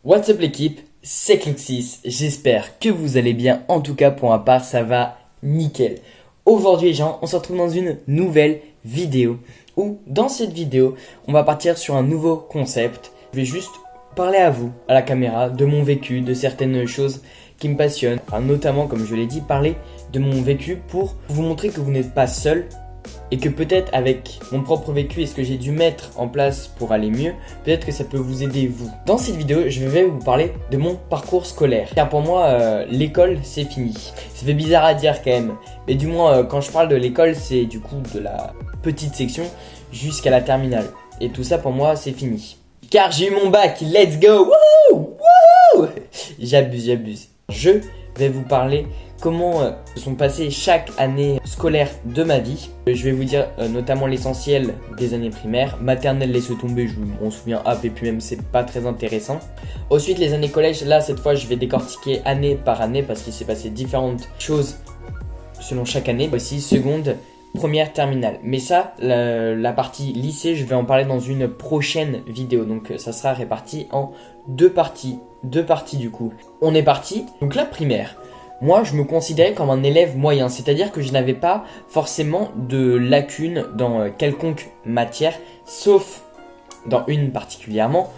What's up l'équipe, c'est Cloxis, j'espère que vous allez bien, en tout cas pour ma part ça va nickel. Aujourd'hui les gens, on se retrouve dans une nouvelle vidéo où dans cette vidéo on va partir sur un nouveau concept. Je vais juste parler à vous, à la caméra, de mon vécu, de certaines choses qui me passionnent, enfin, notamment comme je l'ai dit, parler de mon vécu pour vous montrer que vous n'êtes pas seul. Et que peut-être avec mon propre vécu et ce que j'ai dû mettre en place pour aller mieux, peut-être que ça peut vous aider vous. Dans cette vidéo, je vais vous parler de mon parcours scolaire. Car pour moi, l'école, c'est fini. Ça fait bizarre à dire quand même. Mais du moins, quand je parle de l'école, c'est du coup de la petite section jusqu'à la terminale. Et tout ça pour moi, c'est fini. Car j'ai eu mon bac, let's go. Wouhou, wouhou. J'abuse. Je vais vous parler comment se sont passées chaque année scolaire de ma vie. Je vais vous dire notamment l'essentiel des années primaires. Maternelle, laissez tomber, je m'en souviens hop et puis même c'est pas très intéressant. Ensuite les années collège, là cette fois je vais décortiquer année par année parce qu'il s'est passé différentes choses selon chaque année. Voici seconde, première, terminale. Mais ça, la partie lycée, je vais en parler dans une prochaine vidéo. Donc ça sera réparti en deux parties du coup. On est parti, donc la primaire. Moi, je me considérais comme un élève moyen, c'est-à-dire que je n'avais pas forcément de lacunes dans quelconque matière, sauf dans une particulièrement,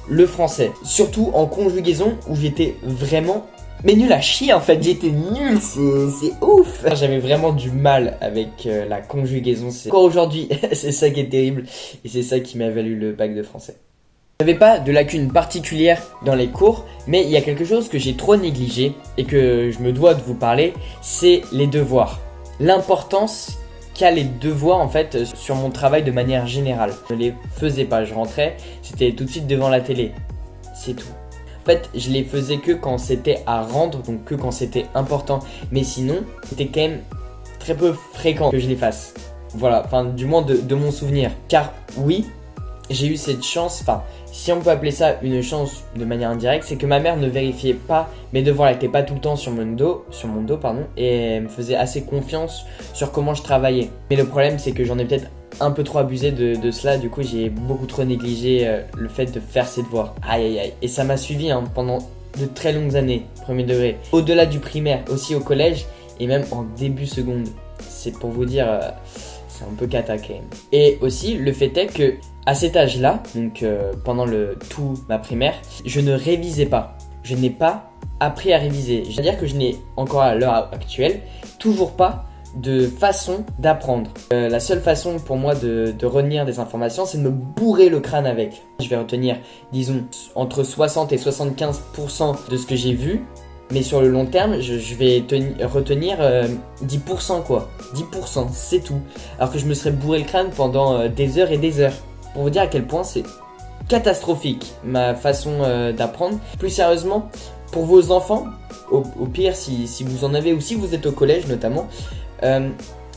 le français. Surtout en conjugaison où j'étais vraiment nul à chier en fait, j'étais nul, c'est ouf. J'avais vraiment du mal avec la conjugaison, encore aujourd'hui, c'est ça qui est terrible et c'est ça qui m'a valu le bac de français. Je n'avais pas de lacunes particulières dans les cours, mais il y a quelque chose que j'ai trop négligé et que je me dois de vous parler, c'est les devoirs. L'importance qu'a les devoirs en fait sur mon travail de manière générale. Je ne les faisais pas, je rentrais, c'était tout de suite devant la télé, c'est tout. En fait, je les faisais que quand c'était à rendre, donc que quand c'était important, mais sinon, c'était quand même très peu fréquent que je les fasse. Voilà, enfin du moins de mon souvenir. Car oui, j'ai eu cette chance, enfin si on peut appeler ça une chance de manière indirecte, c'est que ma mère ne vérifiait pas mes devoirs, elle n'était pas tout le temps sur mon dos, et elle me faisait assez confiance sur comment je travaillais. Mais le problème c'est que j'en ai peut-être un peu trop abusé de cela, du coup j'ai beaucoup trop négligé le fait de faire ses devoirs. Aïe, et ça m'a suivi pendant de très longues années, premier degré. Au-delà du primaire, aussi au collège et même en début seconde. C'est pour vous dire, c'est un peu cata quand même. Et aussi le fait est que à cet âge-là, donc pendant tout ma primaire, je ne révisais pas. Je n'ai pas appris à réviser. C'est-à-dire que je n'ai encore à l'heure actuelle toujours pas de façon d'apprendre. La seule façon pour moi de retenir des informations, c'est de me bourrer le crâne avec. Je vais retenir, disons, entre 60 et 75% de ce que j'ai vu. Mais sur le long terme, je vais retenir 10% quoi. 10%, c'est tout. Alors que je me serais bourré le crâne pendant des heures et des heures. Pour vous dire à quel point c'est catastrophique ma façon d'apprendre. Plus sérieusement, pour vos enfants, au pire si vous en avez ou si vous êtes au collège notamment,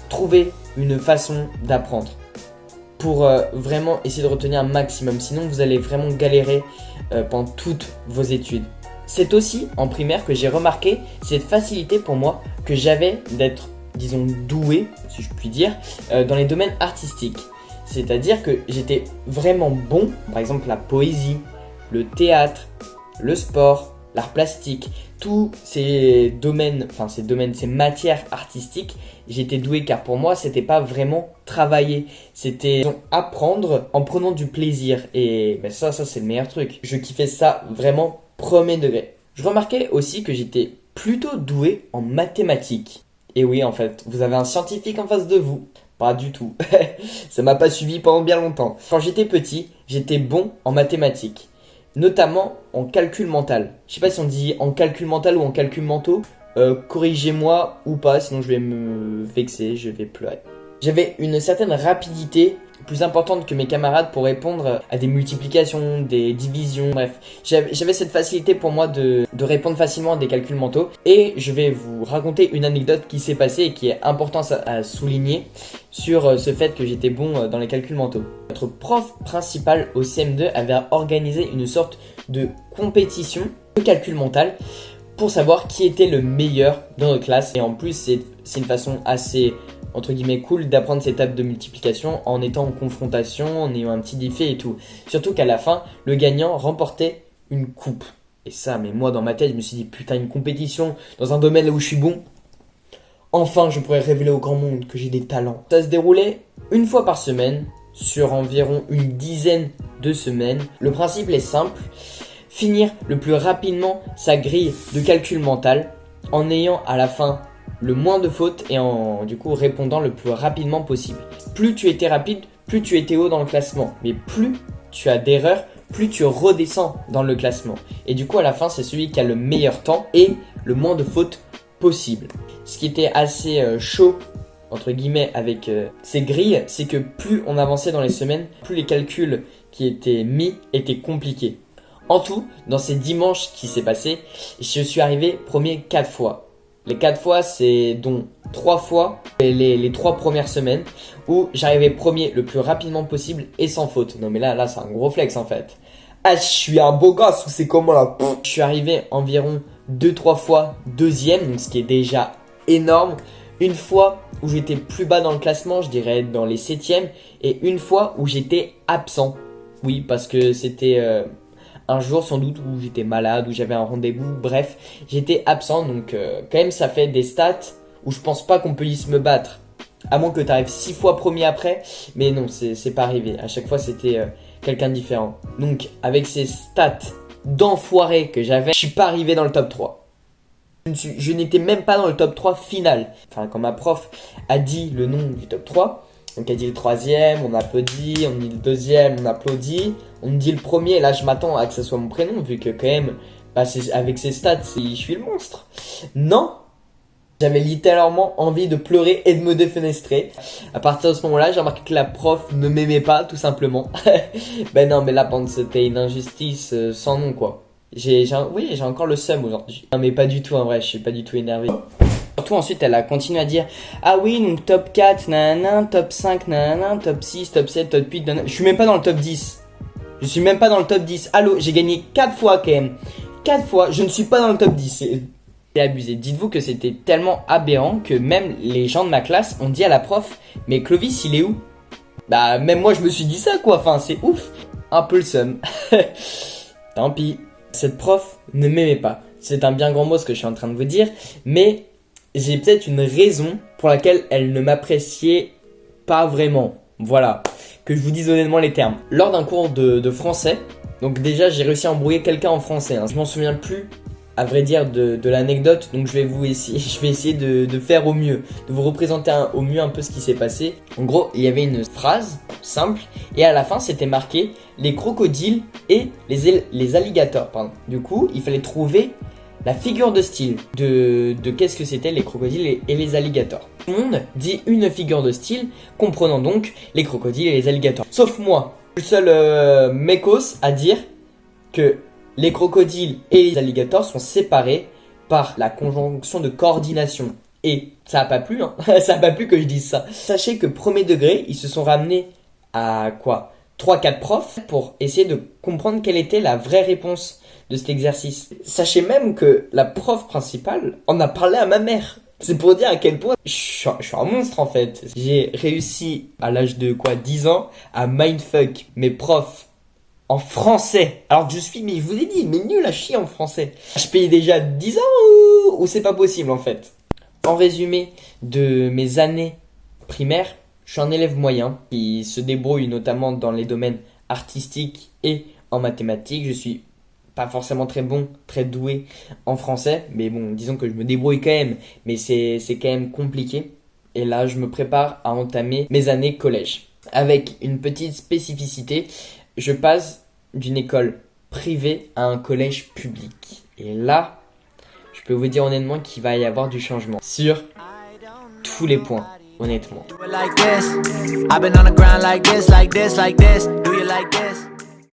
trouvez une façon d'apprendre pour vraiment essayer de retenir un maximum. Sinon vous allez vraiment galérer pendant toutes vos études. C'est aussi en primaire que j'ai remarqué cette facilité pour moi que j'avais d'être, disons, doué, si je puis dire, dans les domaines artistiques. C'est-à-dire que j'étais vraiment bon, par exemple la poésie, le théâtre, le sport, l'art plastique, tous ces domaines, ces matières artistiques, j'étais doué car pour moi c'était pas vraiment travailler, c'était apprendre en prenant du plaisir et ça c'est le meilleur truc. Je kiffais ça vraiment premier degré. Je remarquais aussi que j'étais plutôt doué en mathématiques. Et oui en fait, vous avez un scientifique en face de vous. Pas du tout. Ça m'a pas suivi pendant bien longtemps. Quand j'étais petit, j'étais bon en mathématiques. Notamment en calcul mental. Je sais pas si on dit en calcul mental ou en calcul mentaux. Corrigez-moi ou pas, sinon je vais me vexer, je vais pleurer. J'avais une certaine rapidité plus importante que mes camarades pour répondre à des multiplications, des divisions, bref. J'avais cette facilité pour moi de répondre facilement à des calculs mentaux. Et je vais vous raconter une anecdote qui s'est passée et qui est importante à souligner sur ce fait que j'étais bon dans les calculs mentaux. Notre prof principal au CM2 avait organisé une sorte de compétition de calcul mental pour savoir qui était le meilleur dans notre classe. Et en plus, c'est une façon assez entre guillemets cool d'apprendre ces tables de multiplication en étant en confrontation, en ayant un petit défi et tout. Surtout qu'à la fin, le gagnant remportait une coupe. Et ça, mais moi dans ma tête, je me suis dit putain, une compétition dans un domaine où je suis bon. Enfin, je pourrais révéler au grand monde que j'ai des talents. Ça se déroulait une fois par semaine, sur environ une dizaine de semaines. Le principe est simple, finir le plus rapidement sa grille de calcul mental en ayant à la fin le moins de fautes et en du coup répondant le plus rapidement possible. Plus tu étais rapide, plus tu étais haut dans le classement. Mais plus tu as d'erreurs, plus tu redescends dans le classement. Et du coup à la fin c'est celui qui a le meilleur temps et le moins de fautes possible. Ce qui était assez chaud entre guillemets avec ces grilles, c'est que plus on avançait dans les semaines, plus les calculs qui étaient mis étaient compliqués. En tout, dans ces dimanches qui s'est passé, je suis arrivé premier 4 fois. Les 4 fois, c'est dont 3 fois les 3 premières semaines où j'arrivais premier le plus rapidement possible et sans faute. Non mais là c'est un gros flex en fait. Ah, je suis un beau gosse ou c'est comment là? Je suis arrivé environ 2-3 fois deuxième, donc ce qui est déjà énorme. Une fois où j'étais plus bas dans le classement, je dirais dans les 7e, et une fois où j'étais absent. Oui, parce que c'était un jour sans doute où j'étais malade, où j'avais un rendez-vous, bref, j'étais absent. Donc quand même ça fait des stats où je pense pas qu'on puisse me battre. À moins que tu arrives 6 fois premier après, mais non, c'est pas arrivé. À chaque fois c'était quelqu'un de différent. Donc avec ces stats d'enfoiré que j'avais, je suis pas arrivé dans le top 3. Je n'étais même pas dans le top 3 final. Enfin, quand ma prof a dit le nom du top 3, donc elle dit le 3e, on applaudit, on dit le 2e, on applaudit, on dit le 1er, là je m'attends à que ce soit mon prénom, vu que quand même, avec ces stats, je suis le monstre. Non, j'avais littéralement envie de pleurer et de me défenestrer. À partir de ce moment-là, j'ai remarqué que la prof ne m'aimait pas, tout simplement. Ben non, mais là, c'était une injustice sans nom, quoi. J'ai encore le seum aujourd'hui. Non mais pas du tout en vrai, je suis pas du tout énervé. Surtout ensuite elle a continué à dire ah oui donc top 4, nanana, top 5, nanana, top 6, top 7, top 8, nanana. Je suis même pas dans le top 10. Je suis même pas dans le top 10. Allô, j'ai gagné 4 fois quand même. 4 fois, je ne suis pas dans le top 10. C'est abusé. Dites-vous que c'était tellement aberrant que même les gens de ma classe ont dit à la prof mais Clovis il est où? Bah même moi je me suis dit ça quoi, enfin c'est ouf. Un peu le seum. Tant pis. Cette prof ne m'aimait pas. C'est un bien grand mot ce que je suis en train de vous dire, mais j'ai peut-être une raison pour laquelle elle ne m'appréciait pas vraiment. Voilà, que je vous dise honnêtement les termes. Lors d'un cours de français, donc déjà j'ai réussi à embrouiller quelqu'un en français. Je m'en souviens plus, à vrai dire, de l'anecdote, donc je vais essayer de faire au mieux, de vous représenter au mieux un peu ce qui s'est passé. En gros, il y avait une phrase simple, et à la fin c'était marqué les crocodiles et les alligators, pardon. Du coup, il fallait trouver la figure de style de qu'est-ce que c'était les crocodiles et les alligators. Tout le monde dit une figure de style, comprenant donc les crocodiles et les alligators. Sauf moi, le seul mécos à dire que les crocodiles et les alligators sont séparés par la conjonction de coordination. Et ça a pas plu, hein. Ça a pas plu que je dise ça. Sachez que premier degré, ils se sont ramenés à quoi 3-4 profs pour essayer de comprendre quelle était la vraie réponse de cet exercice. Sachez même que la prof principale en a parlé à ma mère. C'est pour dire à quel point je suis un monstre en fait. J'ai réussi à l'âge de 10 ans à mindfuck mes profs en français. Alors que je suis, mais je vous ai dit, mais nul à chier en français. Je payais déjà 10 ans ou c'est pas possible en fait. En résumé de mes années primaires, je suis un élève moyen qui se débrouille notamment dans les domaines artistiques et en mathématiques. Je suis pas forcément très bon, très doué en français, mais bon, disons que je me débrouille quand même, mais c'est quand même compliqué. Et là, je me prépare à entamer mes années collège. Avec une petite spécificité, je passe d'une école privée à un collège public. Et là, je peux vous dire honnêtement qu'il va y avoir du changement sur tous les points, honnêtement.